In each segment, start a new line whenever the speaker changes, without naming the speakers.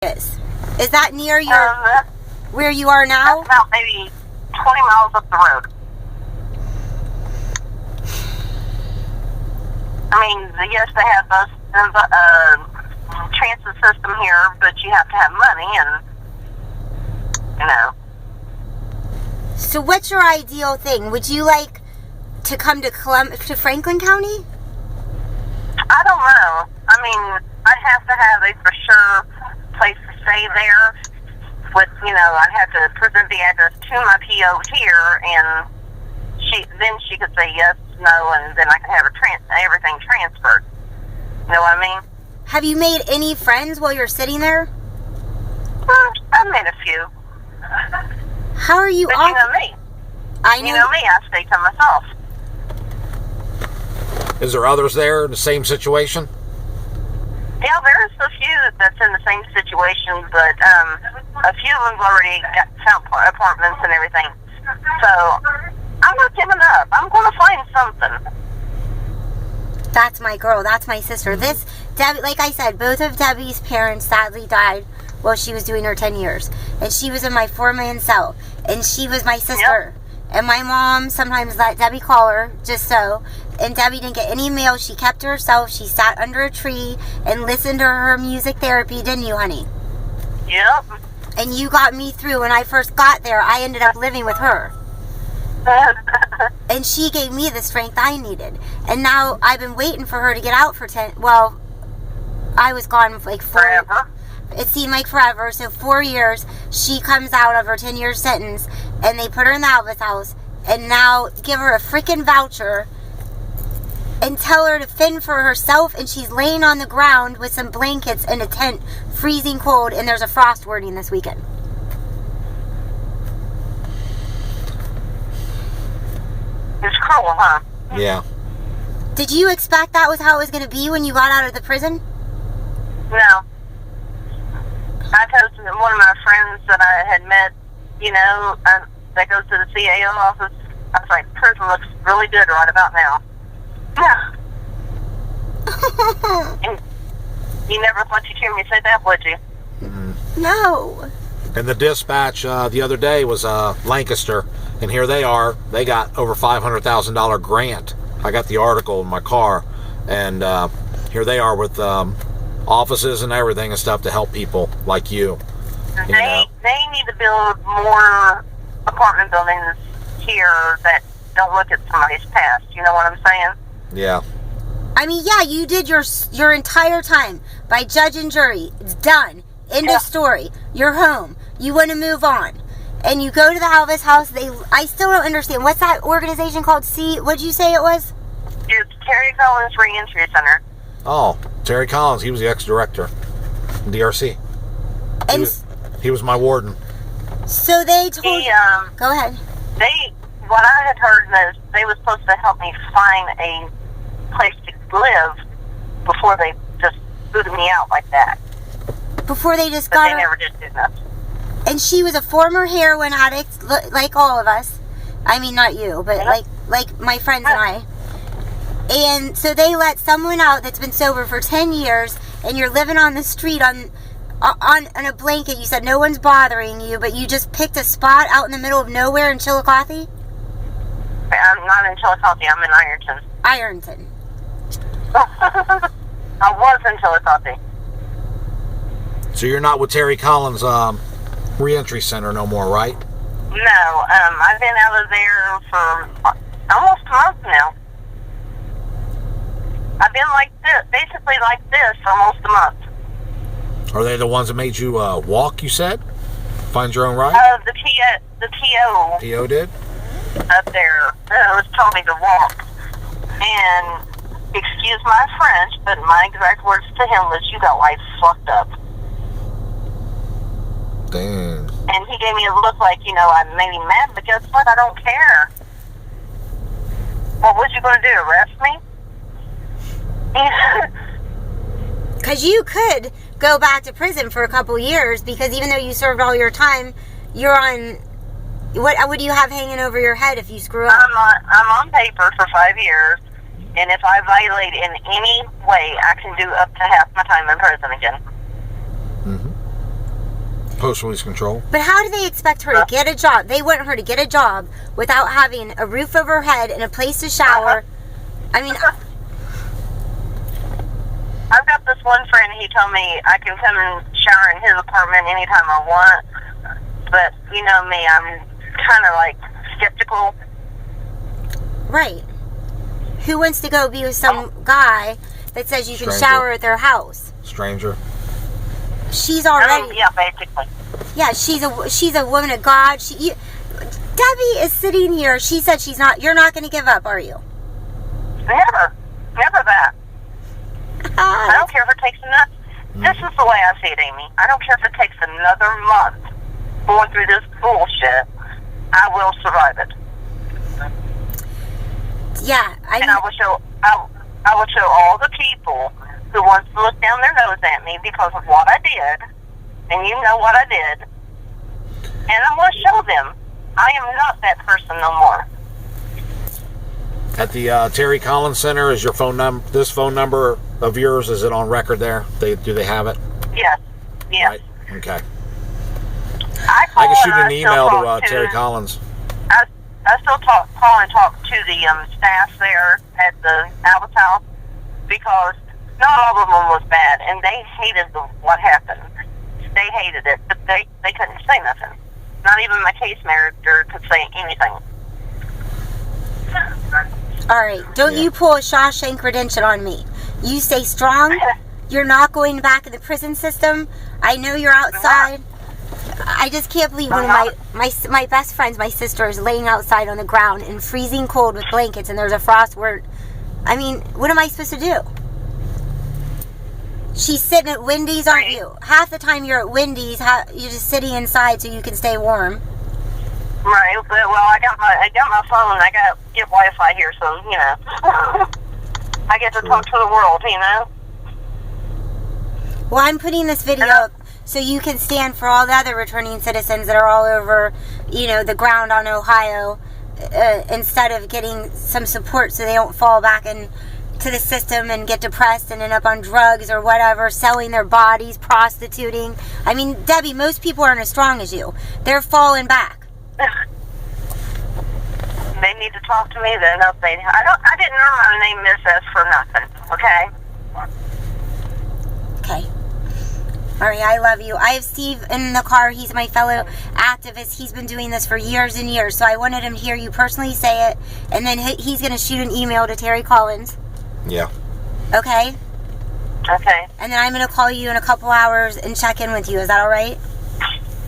Is that near your where you are now?
That's about maybe 20 miles up the road. I mean, yes, they have transit system here, but you have to have money, and
So, what's your ideal thing? Would you like to come to Franklin County?
I don't know. I mean, I'd have to have a for sure place to stay there. With I'd have to present the address to my PO here, and she could say yes, no, and then I could have everything transferred. You know what I mean?
Have you made any friends while you're sitting there?
I've made a few.
How are you?
But you know me. You know me. I stay to myself.
Is there others there in the same situation?
Yeah, there's a few that's in the same situation, but a few of them's already got found apartments and everything. So I'm not giving up. I'm going to find something.
That's my girl. That's my sister. Debbie, like I said, both of Debbie's parents sadly died while she was doing her 10 years. And she was in my 4-man cell. And she was my sister. Yep. And my mom sometimes let Debbie call her, just so. And Debbie didn't get any mail. She kept to herself. She sat under a tree and listened to her music therapy, didn't you, honey?
Yep.
And you got me through. When I first got there, I ended up living with her. And she gave me the strength I needed. And now I've been waiting for her to get out for I was gone like
forever.
It seemed like forever. So 4 years, she comes out of her 10-year sentence, and they put her in the Alvis house, and now give her a freaking voucher and tell her to fend for herself, and she's laying on the ground with some blankets in a tent, freezing cold, and there's a frost warning this weekend.
It's cruel, huh?
Yeah.
Did you expect that was how it was going to be when you got out of the prison?
No. I told one of my friends that I had met, that goes to the CAO office, I was like, prison looks really good right about now. Yeah. And you never thought you'd hear me say that, would you?
Mm-hmm.
No.
And the dispatch the other day was Lancaster, and here they are. They got over $500,000 grant. I got the article in my car, and here they are with offices and everything and stuff to help people like you.
They need to build more apartment buildings here that don't look at somebody's past. You know what I'm saying?
Yeah.
I mean, yeah, you did your entire time by judge and jury. It's done. End of story. You're home. You want to move on. And you go to the Alvis house. I still don't understand. What's that organization called? What'd you say it was?
It's Terry Collins Reentry Center.
Oh, Terry Collins. He was the ex-director in DRC. He was my warden.
So they told go ahead.
What I had heard is they were supposed to help me find a place to live before they just booted me out like that.
Before they just
But they never did do that.
And she was a former heroin addict, like all of us. I mean, not you, but like my friends and I. And so they let someone out that's been sober for 10 years, and you're living on the street on a blanket. You said no one's bothering you, but you just picked a spot out in the middle of nowhere in Chillicothe?
I'm not in Chillicothe. I'm in Ironton.
Ironton.
I was in Chillicothe.
So you're not with Terry Collins Reentry Center no more, right?
No. I've been out of there for almost a month now. I've been basically like this for almost a month.
Are they the ones that made you walk, you said? Find your own ride?
The PO.
PO did?
Up there. Was told me to walk. And, excuse my French, but my exact words to him was, you got life fucked up.
Damn.
And he gave me a look like, I made him mad, but guess what? I don't care. What was you going to do, arrest me?
Because you could go back to prison for a couple years, because even though you served all your time, you're on... What do you have hanging over your head if you screw up?
I'm on paper for 5 years, and if I violate in any way, I can do up to half my time in prison again.
Mm-hmm. Post-release control.
But how do they expect her to get a job? They want her to get a job without having a roof over her head and a place to shower. I mean...
I've got this one friend, he told me I can come and shower in his apartment anytime I want. But, you know me, I'm kind of, like, skeptical.
Right. Who wants to go be with some guy that says you can shower at their house?
Stranger.
She's already...
yeah, basically.
Yeah, she's a woman of God. Debbie is sitting here. She said she's not... You're not going to give up, are you?
Never. Never that. I don't care if it takes another... This is the way I see it, Amy. I don't care if it takes another month going through this bullshit. I will survive it.
Yeah.
And I will show all the people who wants to look down their nose at me because of what I did, and you know what I did, and I'm going to show them I am not that person no more.
At the Terry Collins Center, is your phone number? This phone number of yours, is it on record there? Do they have it?
Yes. Yes.
Right. Okay.
I
can shoot an email to Terry Collins.
I still call and talk to the staff there at the Albert House because not all of them was bad, and they hated what happened. They hated it, but they couldn't say nothing. Not even my case manager could say anything.
All right. Don't you pull a Shawshank Redemption on me. You stay strong. You're not going back in the prison system. I know you're outside. I just can't believe one of my best friends, my sister, is laying outside on the ground in freezing cold with blankets, and there's a frost word. I mean, what am I supposed to do? She's sitting at Wendy's, aren't you? Half the time you're at Wendy's, you're just sitting inside so you can stay warm.
Right. Well, I got my phone. I got get Wi-Fi here, so you know, I get to talk to the world. You know.
Well, I'm putting this video up so you can stand for all the other returning citizens that are all over, you know, the ground on Ohio, instead of getting some support so they don't fall back into the system and get depressed and end up on drugs or whatever, selling their bodies, prostituting. I mean, Debbie, most people aren't as strong as you. They're falling back.
They need to talk to me. I didn't earn my name Miss S for nothing. Okay.
Okay. All right, I love you. I have Steve in the car. He's my fellow activist. He's been doing this for years and years, so I wanted him to hear you personally say it, and then he's going to shoot an email to Terry Collins.
Yeah.
Okay?
Okay.
And then I'm going to call you in a couple hours and check in with you. Is that all right?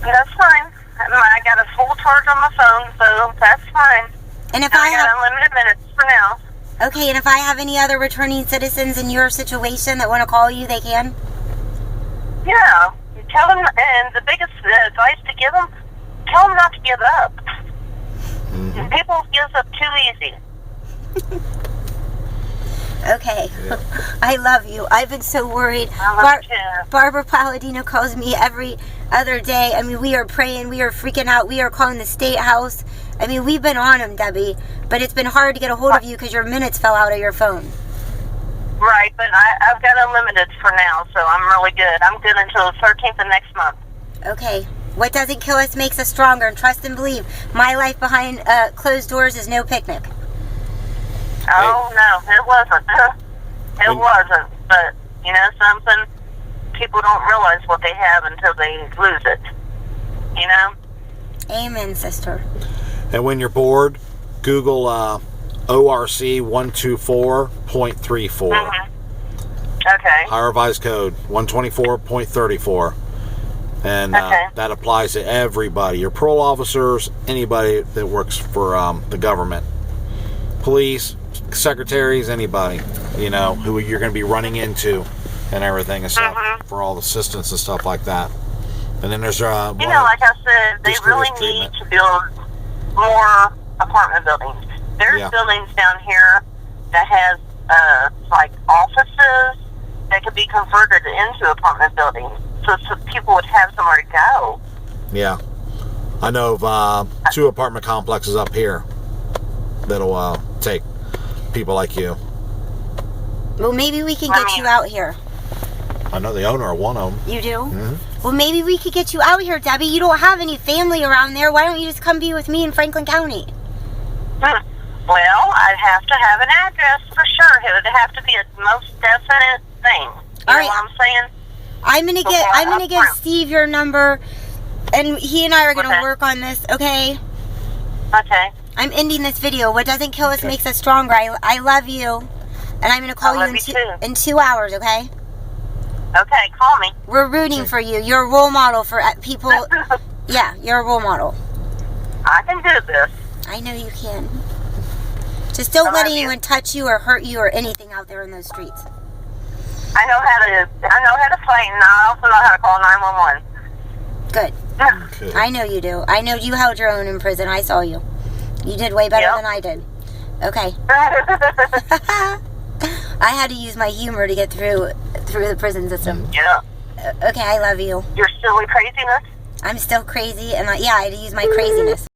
That's fine. I got a full charge on my phone, so that's fine.
And if
I got unlimited minutes for now.
Okay, and if I have any other returning citizens in your situation that want to call you, they can?
Yeah. Tell them, and the biggest advice to give them, tell them not to give up. Mm-hmm. People give up too easy.
Okay. Yeah. I love you. I've been so worried. Barbara Palladino calls me every other day. I mean, we are praying. We are freaking out. We are calling the state house. I mean, we've been on them, Debbie. But it's been hard to get a hold of you because your minutes fell out of your phone.
Right, but I've got unlimited for now, so I'm really good. I'm good until the 13th of next month.
Okay. What doesn't kill us makes us stronger. And trust and believe. My life behind closed doors is no picnic.
Oh, no, it wasn't. It wasn't. But, you know something? People don't realize what they have until they lose it. You know?
Amen, sister.
And when you're bored, Google ORC 124.34.
Mm-hmm. Okay.
Higher revised code 124.34. And that applies to everybody. Your parole officers, anybody that works for the government. Police, secretaries, anybody, you know, who you're going to be running into and everything and stuff for all the assistance and stuff like that. And then there's
you know, like I said, they really need to build more apartment buildings. There's buildings down here that has like offices that could be converted into apartment buildings, so people would have somewhere to go.
Yeah, I know of 2 apartment complexes up here that'll take people like you.
Well, maybe we can get you out here.
I know the owner of one of them.
You do?
Mm-hmm.
Well, maybe we could get you out here, Debbie. You don't have any family around there. Why don't you just come be with me in Franklin County?
Well, I'd have to have an address for sure. It would have to be a most definite thing. You know what I'm saying?
I'm gonna give Steve your number, and he and I are gonna work on this. Okay.
Okay.
I'm ending this video. What doesn't kill us makes us stronger. I love you, and I'm gonna call you in 2 hours. Okay.
Okay, call me.
We're rooting for you. You're a role model for people. Yeah, you're a role model.
I can do this.
I know you can. Just don't let anyone touch you or hurt you or anything out there in those streets.
I know how to fight, and I also know how to call 911.
Good.
Okay.
I know you do. I know you held your own in prison. I saw you. You did way better than I did. Okay. I had to use my humor to get through the prison system.
Yeah.
Okay, I love you.
Your silly craziness?
I'm still crazy, and I had to use my craziness.